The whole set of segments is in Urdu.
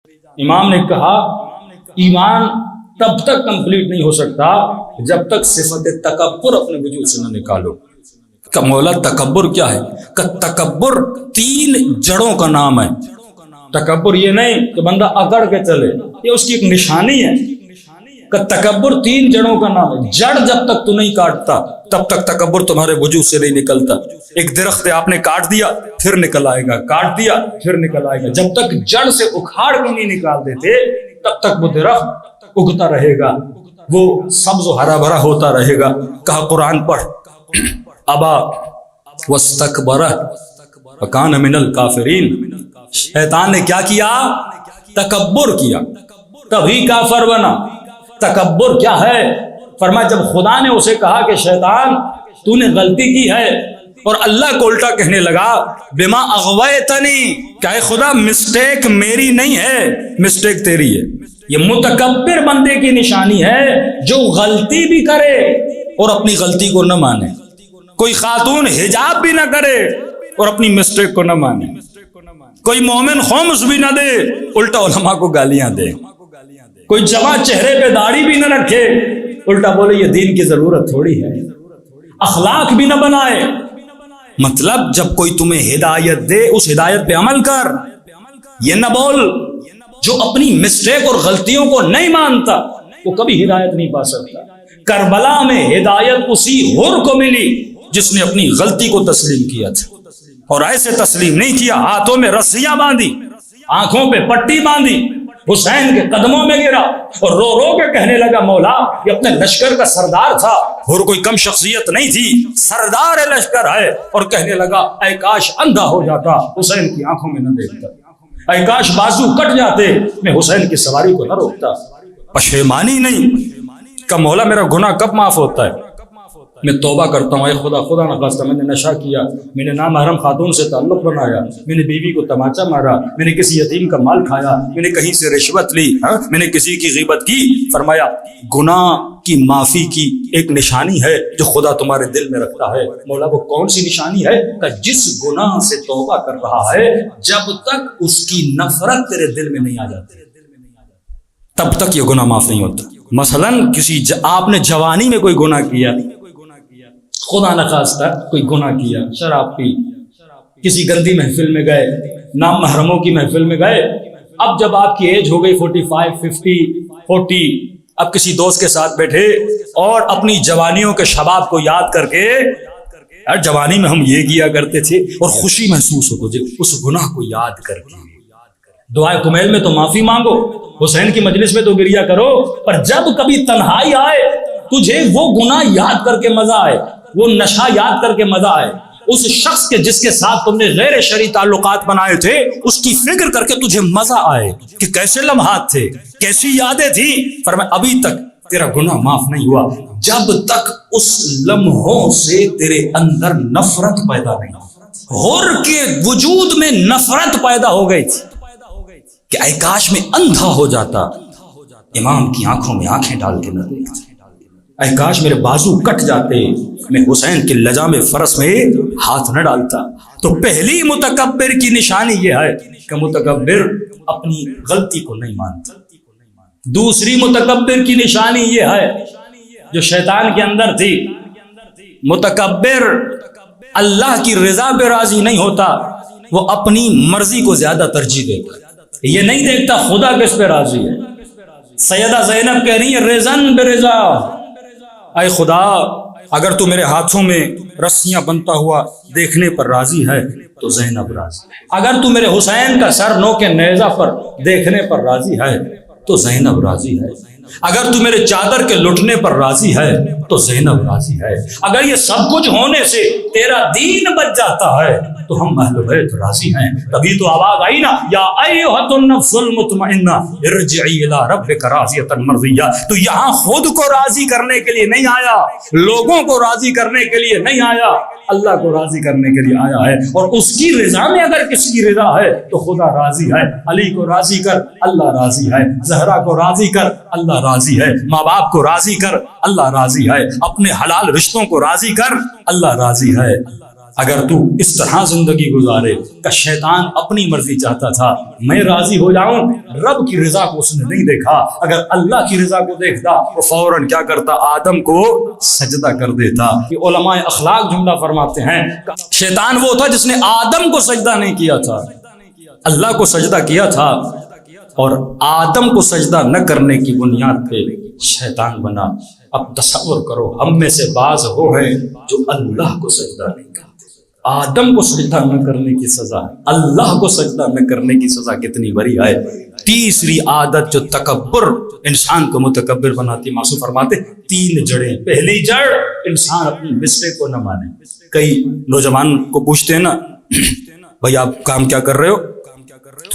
امام نے کہا ایمان تب تک کمپلیٹ نہیں ہو سکتا جب تک صفت تکبر اپنے وجود سے نہ نکالو۔ کہ مولا تکبر کیا ہے؟ کہ تکبر 3 جڑوں کا نام ہے۔ تکبر یہ نہیں کہ بندہ اکڑ کے چلے، یہ اس کی ایک نشانی ہے کہ تکبر 3 جڑوں کا نام ہے۔ جڑ جب تک تو نہیں کاٹتا تب تک تکبر تمہارے وجود سے نہیں نکلتا۔ ایک درخت ہے، آپ نے کاٹ دیا پھر نکل آئے گا، کاٹ دیا پھر نکل آئے گا۔ جب تک جڑ سے اکھاڑ کے نہیں نکال دیتے تب تک وہ درخت اگتا رہے گا، وہ سبز و ہرا بھرا ہوتا رہے گا۔ کہا قرآن پڑھ، ابا واستکبر وکان من الکافرین۔ شیطان نے کیا کیا؟ تکبر کیا، تبھی کافر بنا۔ تکبر کیا ہے؟ فرمایا جب خدا نے اسے کہا کہ شیطان تو نے غلطی کی ہے، اور اللہ کو الٹا کہنے لگا بما اغویتنی، کہ اے خدا مسٹیک میری نہیں ہے، مسٹیک تیری ہے۔ یہ متکبر بندے کی نشانی ہے جو غلطی بھی کرے اور اپنی غلطی کو نہ مانے۔ کوئی خاتون حجاب بھی نہ کرے اور اپنی مسٹیک کو نہ مانے، کوئی مومن خمس بھی نہ دے الٹا علماء کو گالیاں دے، کوئی جمع چہرے پہ داڑھی بھی نہ رکھے الٹا بولے یہ دین کی ضرورت تھوڑی ہے، اخلاق بھی نہ بنائے۔ مطلب جب کوئی تمہیں ہدایت دے اس ہدایت پہ عمل کر، یہ نہ بول جو اپنی مسٹیک اور غلطیوں کو نہیں مانتا وہ کبھی ہدایت نہیں پا سکتا۔ کربلا میں ہدایت اسی حر کو ملی جس نے اپنی غلطی کو تسلیم کیا تھا، اور ایسے تسلیم نہیں کیا، ہاتھوں میں رسیاں باندھی، آنکھوں پہ پٹی باندھی، حسین کے قدموں میں گرا اور رو رو کے کہنے لگا مولا یہ اپنے لشکر کا سردار تھا، اور کوئی کم شخصیت نہیں تھی، سردار لشکر ہے، اور کہنے لگا اے کاش اندھا ہو جاتا حسین کی آنکھوں میں نہ دیکھتا، اے کاش بازو کٹ جاتے میں حسین کی سواری کو نہ روکتا۔ پشیمانی نہیں کہ مولا میرا گناہ کب معاف ہوتا ہے؟ میں توبہ کرتا ہوں، اے خدا نخواستہ میں نے نشہ کیا، میں نے نامحرم خاتون سے تعلق بنایا، میں نے بیوی کو تماچا مارا، میں نے کسی یتیم کا مال کھایا، میں نے کہیں سے رشوت لی، میں نے کسی کی غیبت کی۔ فرمایا گناہ کی معافی کی ایک نشانی ہے جو خدا تمہارے دل میں رکھتا ہے۔ مولا وہ کون سی نشانی ہے؟ کہ جس گناہ سے توبہ کر رہا ہے جب تک اس کی نفرت تیرے دل میں نہیں آ جاتی تب تک یہ گناہ معاف نہیں ہوتا۔ مثلاً آپ نے جوانی میں کوئی گناہ کیا، خدا نخواستہ کوئی گناہ کیا، شراب پی، کسی گندی محفل میں گئے، نام محرموں کی محفل میں گئے، اب جب آپ کی ایج ہو گئی 45 50 40، اب کسی دوست کے ساتھ بیٹھے اور اپنی جوانیوں کے شباب کو یاد کر کے، یار جوانی میں ہم یہ کیا کرتے تھے، اور خوشی محسوس ہو تجھے اس گناہ کو یاد کر کے۔ دعائے کمیل میں تو معافی مانگو، حسین کی مجلس میں تو گریا کرو، پر جب کبھی تنہائی آئے تجھے وہ گناہ یاد کر کے مزہ آئے، وہ نشہ یاد کر کے مزہ آئے، اس شخص کے جس کے ساتھ تم نے غیر شرعی تعلقات بنائے تھے اس کی فکر کر کے تجھے مزہ آئے کہ کیسے لمحات تھے، کیسی یادیں تھی۔ فرمایا ابھی تک تیرا گناہ معاف نہیں ہوا جب تک اس لمحوں سے تیرے اندر نفرت پیدا نہیں ہو۔ حر کے وجود میں نفرت پیدا ہو گئی تھی کہ اے کاش میں اندھا ہو جاتا، امام کی آنکھوں میں آنکھیں ڈال کے نہ دیکھتا، اے کاش میرے بازو کٹ جاتے، میں حسین کے لجام فرس میں ہاتھ نہ ڈالتا۔ تو پہلی متکبر کی نشانی یہ ہے کہ متکبر اپنی غلطی کو نہیں مانتا۔ دوسری متکبر کی نشانی یہ ہے جو شیطان کے اندر تھی، متکبر اللہ کی رضا پہ راضی نہیں ہوتا، وہ اپنی مرضی کو زیادہ ترجیح دیتا، یہ نہیں دیکھتا خدا کس پہ راضی ہے۔ سیدہ زینب کہہ رہی ہے رضن برضا، اے خدا اگر تو میرے ہاتھوں میں رسیاں بنتا ہوا دیکھنے پر راضی ہے تو زینب راضی ہے، اگر تو میرے حسین کا سر نو کے نیزہ پر دیکھنے پر راضی ہے تو زینب راضی ہے، اگر تو میرے چادر کے لٹنے پر راضی ہے تو زینب راضی ہے، اگر یہ سب کچھ ہونے سے تیرا دین بچ جاتا ہے تو ہم اہل بیت راضی ہیں۔ تبھی تو آواز آئی نا یا ایھا النفس المطمئنہ ارجعی الی ربک راضیۃ مرضیہ۔ تو یہاں خود کو راضی کرنے کے لیے نہیں آیا، لوگوں کو راضی کرنے کے لیے نہیں آیا، اللہ کو راضی کرنے کے لیے آیا ہے۔ اور اس کی رضا میں اگر کسی کی رضا ہے تو خدا راضی ہے۔ علی کو راضی کر اللہ راضی ہے، زہرا کو راضی کر اللہ راضی ہے، ماں باپ کو راضی کر اللہ راضی ہے، اپنے حلال رشتوں کو راضی کر اللہ راضی ہے۔ اگر تو اس طرح زندگی گزارے کہ شیطان اپنی مرضی چاہتا تھا میں راضی ہو جاؤں، رب کی رضا کو اس نے نہیں دیکھا، اگر اللہ کی رضا کو دیکھتا وہ فوراً کیا کرتا، آدم کو سجدہ کر دیتا۔ یہ علماء اخلاق جملہ فرماتے ہیں شیطان وہ تھا جس نے آدم کو سجدہ نہیں کیا تھا، اللہ کو سجدہ کیا تھا، اور آدم کو سجدہ نہ کرنے کی بنیاد پہ شیطان بنا۔ اب تصور کرو ہم میں سے بعض وہ ہیں جو اللہ کو سجدہ نہیں کرتے۔ آدم کو سجدہ نہ کرنے کی سزا ہے، اللہ کو سجدہ نہ کرنے کی سزا کتنی بڑی ہے۔ تیسری عادت جو تکبر انسان کو متکبر بناتی، معصوم فرماتے 3 جڑیں۔ پہلی جڑ انسان اپنی مسٹیک کو نہ مانے۔ کئی نوجوان کو پوچھتے ہیں نا بھائی آپ کام کیا کر رہے ہو،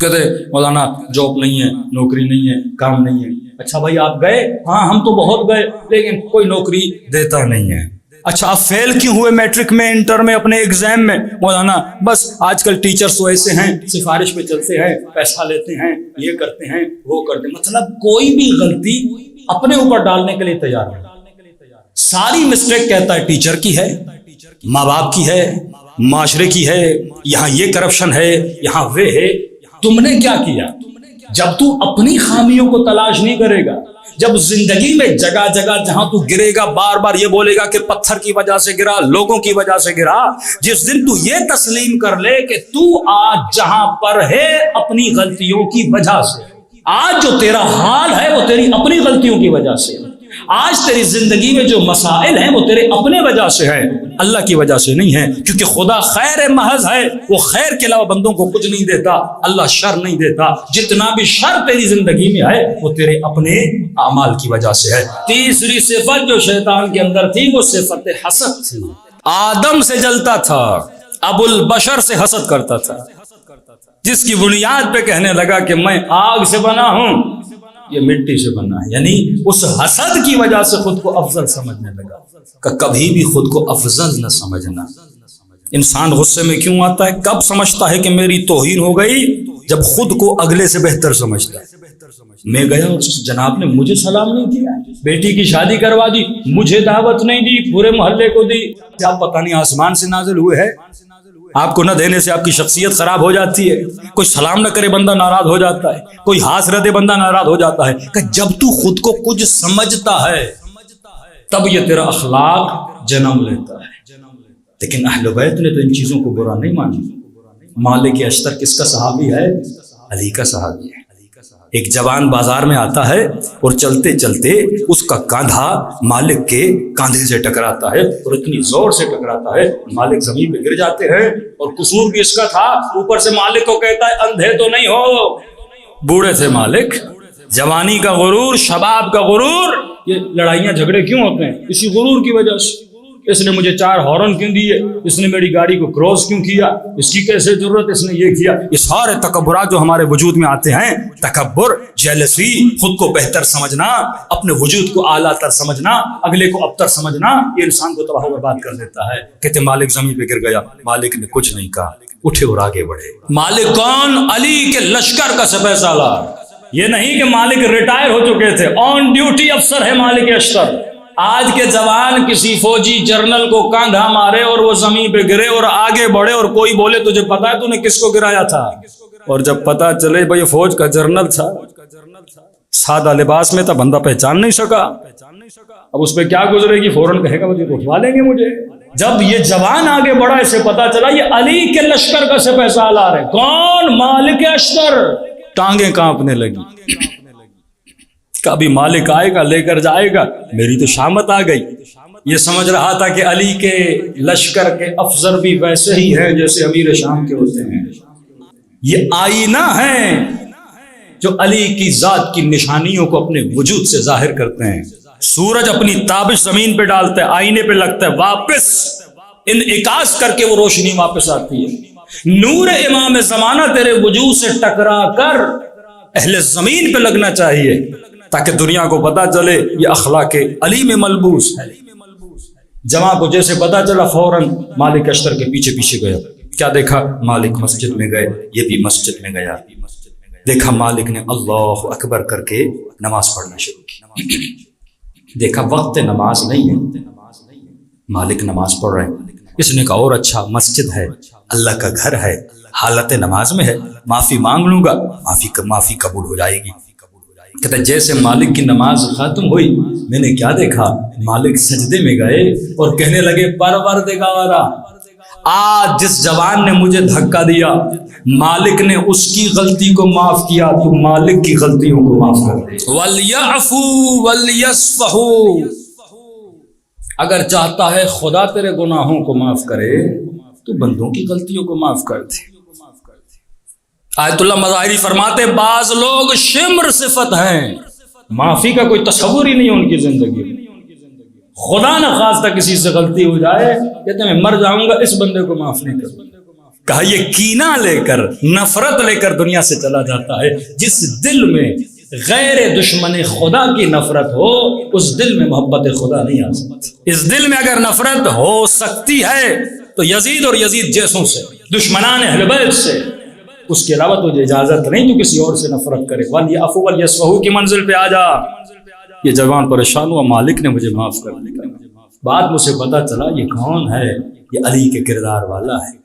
کہتے ہیں مولانا جاب نہیں ہے، نوکری نہیں ہے، کام نہیں ہے۔ اچھا بھائی آپ گئے؟ ہاں ہم تو بہت گئے لیکن کوئی نوکری دیتا نہیں ہے۔ اچھا آپ فیل کیوں ہوئے میٹرک میں، انٹر میں، اپنے ایگزام میں؟ مولانا بس آج کل ٹیچرز تو ایسے ہیں، سفارش پہ چلتے ہیں، پیسہ لیتے ہیں، یہ کرتے ہیں وہ کرتے ہیں۔ مطلب کوئی بھی غلطی اپنے اوپر ڈالنے کے لیے تیار ہے۔ ساری مسٹیک کہتا ہے ٹیچر کی ہے، ماں باپ کی ہے، معاشرے کی ہے، یہاں یہ کرپشن ہے، یہاں وہ ہے۔ تم نے کیا کیا؟ جب تو اپنی خامیوں کو تلاش نہیں کرے گا، جب زندگی میں جگہ جگہ جہاں تو گرے گا بار بار یہ بولے گا کہ پتھر کی وجہ سے گرا، لوگوں کی وجہ سے گرا، جس دن تو یہ تسلیم کر لے کہ تو آج جہاں پر ہے اپنی غلطیوں کی وجہ سے، آج جو تیرا حال ہے وہ تیری اپنی غلطیوں کی وجہ سے، آج تیری زندگی میں جو مسائل ہیں وہ تیرے اپنے وجہ سے ہے، اللہ کی وجہ سے نہیں ہے، کیونکہ خدا خیر محض ہے، وہ خیر کے علاوہ بندوں کو کچھ نہیں دیتا، اللہ شر نہیں دیتا۔ جتنا بھی شر تیری زندگی میں ہے وہ تیرے اپنے اعمال کی وجہ سے ہے۔ تیسری صفت جو شیطان کے اندر تھی وہ صفت حسد تھی۔ آدم سے جلتا تھا، ابو البشر سے حسد کرتا تھا، جس کی بنیاد پہ کہنے لگا کہ میں آگ سے بنا ہوں، یہ مٹی سے بنا ہے، یعنی اس حسد کی وجہ سے خود کو افضل سمجھنے لگا۔ کہ کبھی بھی خود کو افضل نہ سمجھنا۔ انسان غصے میں کیوں آتا ہے، کب سمجھتا ہے کہ میری توہین ہو گئی؟ جب خود کو اگلے سے بہتر سمجھتا ہے۔ میں گیا اس جناب نے مجھے سلام نہیں کیا، بیٹی کی شادی کروا دی، مجھے دعوت نہیں دی، پورے محلے کو دی، آپ پتہ نہیں آسمان سے نازل ہوئے ہے۔ آپ کو نہ دینے سے آپ کی شخصیت خراب ہو جاتی ہے، کوئی سلام نہ کرے بندہ ناراض ہو جاتا ہے، کوئی ہاتھ رہ دے بندہ ناراض ہو جاتا ہے۔ کہ جب تو خود کو کچھ سمجھتا ہے تب یہ تیرا اخلاق جنم لیتا ہے۔ لیکن اہل بیت نے تو ان چیزوں کو برا نہیں مانا۔ مالک اشتر کس کا صحابی ہے؟ علی کا صحابی ہے۔ ایک جوان بازار میں آتا ہے اور چلتے چلتے اس کا کاندھا مالک کے کاندھے سے ٹکراتا ہے، اور اتنی زور سے ٹکراتا ہے مالک زمین پہ گر جاتے ہیں، اور قصور بھی اس کا تھا۔ اوپر سے مالک کو کہتا ہے اندھے تو نہیں ہو، بوڑھے تھے مالک، جوانی کا غرور، شباب کا غرور۔ یہ لڑائیاں جھگڑے کیوں ہوتے ہیں؟ اسی غرور کی وجہ سے۔ اس نے مجھے 4 ہارن کیوں دیے، اس نے میری گاڑی کو کراس کیوں کیا، اس کی کیسے ضرورت، اس نے یہ کیا۔ یہ سارے تکبرات جو ہمارے وجود میں آتے ہیں، تکبر، جیلسی، خود کو بہتر سمجھنا، اپنے وجود کو اعلیٰ تر سمجھنا، اگلے کو ابتر سمجھنا، یہ انسان کو تباہ و برباد کر دیتا ہے۔ کہتے مالک زمین پہ گر گیا، مالک نے کچھ نہیں کہا، اٹھے اور آگے بڑھے۔ مالک کون؟ علی کے لشکر کا سپہ سالار۔ یہ نہیں کہ مالک ریٹائر ہو چکے تھے، آن ڈیوٹی افسر ہے مالک اشتر۔ آج کے جوان کسی فوجی جرنل کو کاندھا مارے اور وہ زمین پہ گرے اور آگے بڑھے، اور کوئی بولے تجھے پتا ہے تو نے کس کو گرایا تھا، اور جب پتا چلے بھائی فوج کا جرنل تھا، سادہ لباس میں تھا، بندہ پہچان نہیں سکا، اب اس پہ کیا گزرے گی، فوراً کہے گا مجھے اٹھوا لیں گے مجھے۔ جب یہ جوان آگے بڑھا، اسے پتا چلا یہ علی کے لشکر کا سپہ سالار ہے۔ کون؟ مالک اشتر۔ ٹانگیں کانپنے لگی، کبھی مالک آئے گا لے کر جائے گا، میری تو شامت آ گئی۔ یہ سمجھ رہا تھا کہ علی کے لشکر کے افسر بھی ویسے ہی ہیں جیسے امیر شام کے ہوتے ہیں۔ یہ آئینہ ہیں جو علی کی ذات کی نشانیوں کو اپنے وجود سے ظاہر کرتے ہیں۔ سورج اپنی تابش زمین پہ ڈالتا ہے، آئینے پہ لگتا ہے، واپس انعکاس کر کے وہ روشنی واپس آتی ہے۔ نور امام زمانہ تیرے وجود سے ٹکرا کر اہل زمین پہ لگنا چاہیے، تاکہ دنیا کو پتا چلے یہ اخلاق علی میں ملبوس ہے۔ جماع کو جیسے پتا چلا فوراً مالک اشتر کے پیچھے پیچھے گیا۔ کیا دیکھا؟ مالک مسجد میں گئے، یہ بھی مسجد میں گیا۔ دیکھا مالک نے اللہ اکبر کر کے نماز پڑھنا شروع کی۔ دیکھا وقت نماز نہیں ہے، مالک نماز پڑھ رہے ہیں۔ اس نے کہا اور اچھا مسجد ہے، اللہ کا گھر ہے، حالت نماز میں ہے، معافی مانگ لوں گا، معافی قبول ہو جائے گی۔ کہتا جیسے مالک کی نماز ختم ہوئی میں نے کیا دیکھا، مالک سجدے میں گئے اور کہنے لگے پروردگارا، آج جس جوان نے مجھے دھکا دیا مالک نے اس کی غلطی کو معاف کیا، تو مالک کی غلطیوں کو معاف کر دے۔ وَلْيَعْفُوا وَلْيَصْفَحُوا، اگر چاہتا ہے خدا تیرے گناہوں کو معاف کرے تو بندوں کی غلطیوں کو معاف کر دے۔ آیت اللہ مظاہری فرماتے بعض لوگ شمر صفت ہیں، معافی کا کوئی تصور ہی نہیں ہے ان کی زندگی میں، خدا نہ خواستہ کسی سے غلطی ہو جائے کہتے ہیں میں مر جاؤں گا اس بندے کو معاف نہیں کروں۔ کہا یہ کینہ لے کر نفرت لے کر دنیا سے چلا جاتا ہے۔ جس دل میں غیر دشمن خدا کی نفرت ہو اس دل میں محبت خدا نہیں آ سکتی۔ اس دل میں اگر نفرت ہو سکتی ہے تو یزید اور یزید جیسوں سے، دشمنان اہل بیت سے، اس کے علاوہ تجھے اجازت نہیں تو کسی اور سے نفرت کرے۔ وَلْيَعْفُوا وَلْيَصْفَحُوا کی منزل پہ آ جا۔ یہ جوان پریشان ہوا، مالک نے مجھے معاف کر دیا۔ بعد مجھے پتا چلا یہ کون ہے، یہ علی کے کردار والا ہے۔